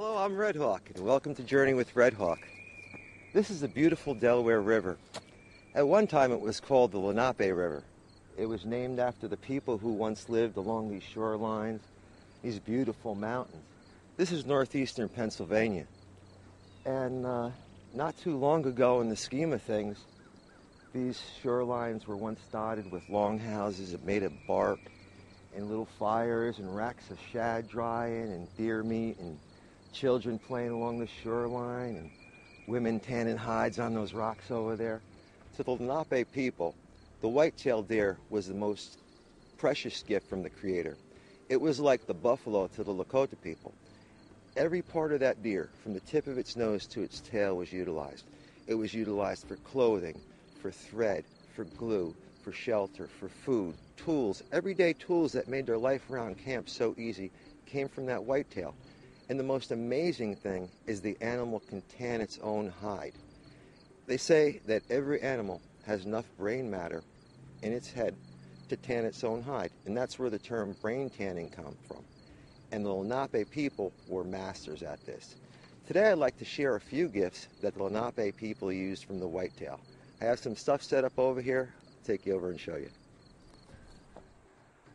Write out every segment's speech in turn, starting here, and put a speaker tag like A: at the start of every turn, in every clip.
A: Hello, I'm Red Hawk, and welcome to Journey with Red Hawk. This is the beautiful Delaware River. At one time it was called the Lenape River. It was named after the people who once lived along these shorelines, these beautiful mountains. This is northeastern Pennsylvania. And not too long ago, in the scheme of things, these shorelines were once dotted with longhouses made of bark and little fires and racks of shad drying and deer meat and children playing along the shoreline and women tanning hides on those rocks over there. To the Lenape people, the white-tailed deer was the most precious gift from the Creator. It was like the buffalo to the Lakota people. Every part of that deer, from the tip of its nose to its tail, was utilized. It was utilized for clothing, for thread, for glue, for shelter, for food, tools. Everyday tools that made their life around camp so easy came from that whitetail. And the most amazing thing is the animal can tan its own hide. They say that every animal has enough brain matter in its head to tan its own hide, and that's where the term brain tanning comes from. And the Lenape people were masters at this. Today I'd like to share a few gifts that the Lenape people used from the whitetail. I have some stuff set up over here. I'll take you over and show you.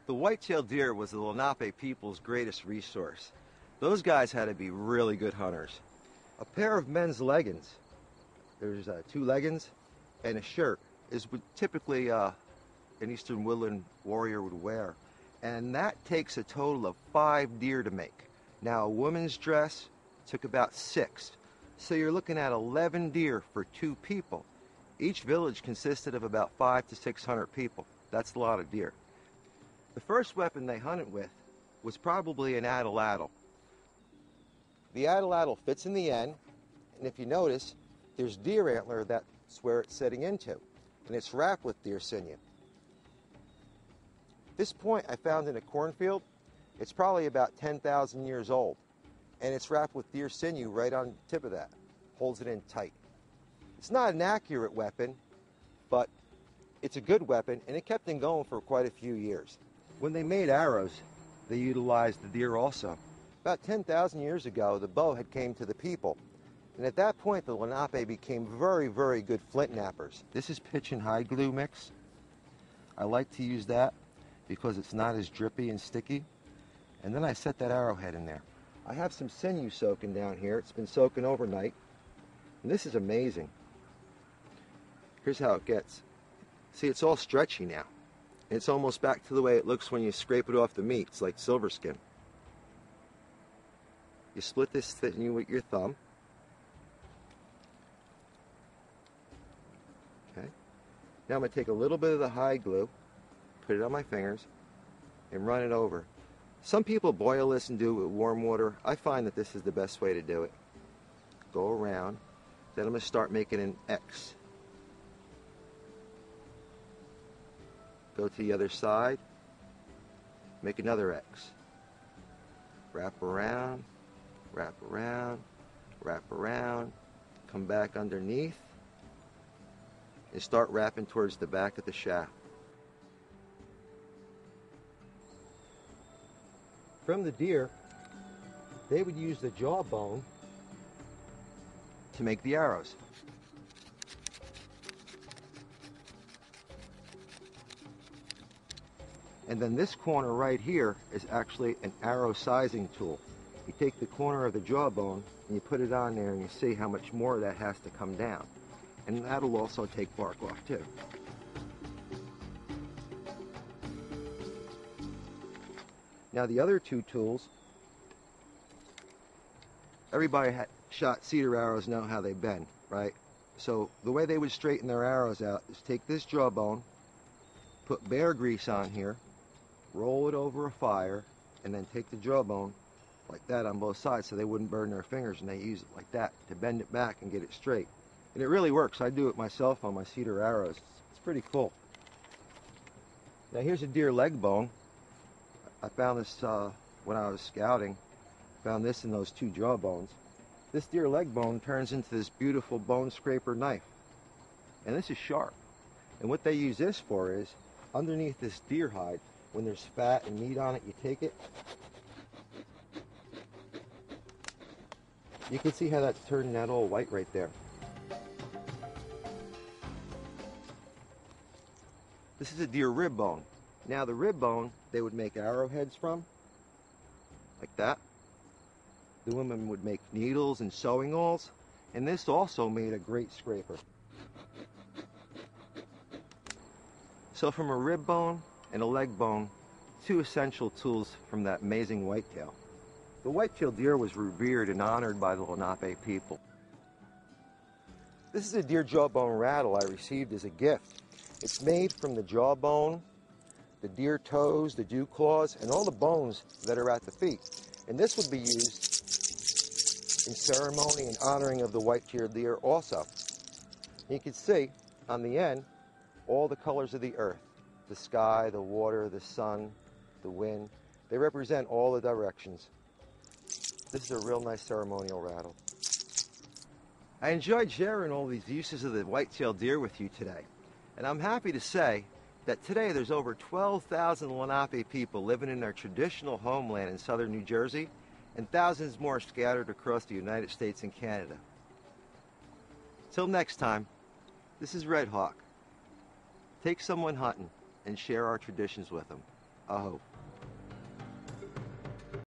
A: The white-tailed deer was the Lenape people's greatest resource. Those guys had to be really good hunters. A pair of men's leggings, there's 2 leggings and a shirt, is what typically an Eastern woodland warrior would wear. And that takes a total of 5 deer to make. Now a woman's dress took about 6. So you're looking at 11 deer for 2 people. Each village consisted of about 500 to 600 people. That's a lot of deer. The first weapon they hunted with was probably an atlatl. The atlatl fits in the end, and if you notice, there's deer antler, that's where it's setting into, and it's wrapped with deer sinew. This point I found in a cornfield. It's probably about 10,000 years old, and it's wrapped with deer sinew right on the tip of that. Holds it in tight. It's not an accurate weapon, but it's a good weapon, and it kept them going for quite a few years. When they made arrows, they utilized the deer also. About 10,000 years ago, the bow had came to the people, and at that point the Lenape became very, very good flint knappers. This is pitch and hide glue mix. I like to use that because it's not as drippy and sticky. And then I set that arrowhead in there. I have some sinew soaking down here. It's been soaking overnight, and this is amazing. Here's how it gets. See, it's all stretchy now. It's almost back to the way it looks when you scrape it off the meat. It's like silver skin. You split this sinew with your thumb. Okay. Now I'm going to take a little bit of the hide glue, put it on my fingers, and run it over. Some people boil this and do it with warm water. I find that this is the best way to do it. Go around. Then I'm going to start making an X. Go to the other side. Make another X. Wrap around. Wrap around, wrap around, come back underneath, and start wrapping towards the back of the shaft. From the deer, they would use the jawbone to make the arrows. And then this corner right here is actually an arrow sizing tool. You take the corner of the jawbone and you put it on there and you see how much more of that has to come down. And that'll also take bark off too. Now the other 2 tools, everybody shot cedar arrows know how they bend, right? So the way they would straighten their arrows out is take this jawbone, put bear grease on here, roll it over a fire, and then take the jawbone like that on both sides so they wouldn't burn their fingers, and they use it like that to bend it back and get it straight. And it really works. I do it myself on my cedar arrows. It's pretty cool. Now here's a deer leg bone. I found this when I was scouting. Found this in those 2 jawbones. This deer leg bone turns into this beautiful bone scraper knife. And this is sharp. And what they use this for is, underneath this deer hide, when there's fat and meat on it, you take it, You can see how that's turning that all white right there. This is a deer rib bone. Now the rib bone they would make arrowheads from, like that. The women would make needles and sewing awls, and this also made a great scraper. So from a rib bone and a leg bone, two essential tools from that amazing whitetail. The whitetail deer was revered and honored by the Lenape people. This is a deer jawbone rattle I received as a gift. It's made from the jawbone, the deer toes, the dew claws, and all the bones that are at the feet. And this would be used in ceremony and honoring of the white-tailed deer also. You can see on the end all the colors of the earth, the sky, the water, the sun, the wind. They represent all the directions. This is a real nice ceremonial rattle. I enjoyed sharing all these uses of the white-tailed deer with you today. And I'm happy to say that today there's over 12,000 Lenape people living in their traditional homeland in southern New Jersey, and thousands more scattered across the United States and Canada. Till next time, this is Red Hawk. Take someone hunting and share our traditions with them. I hope.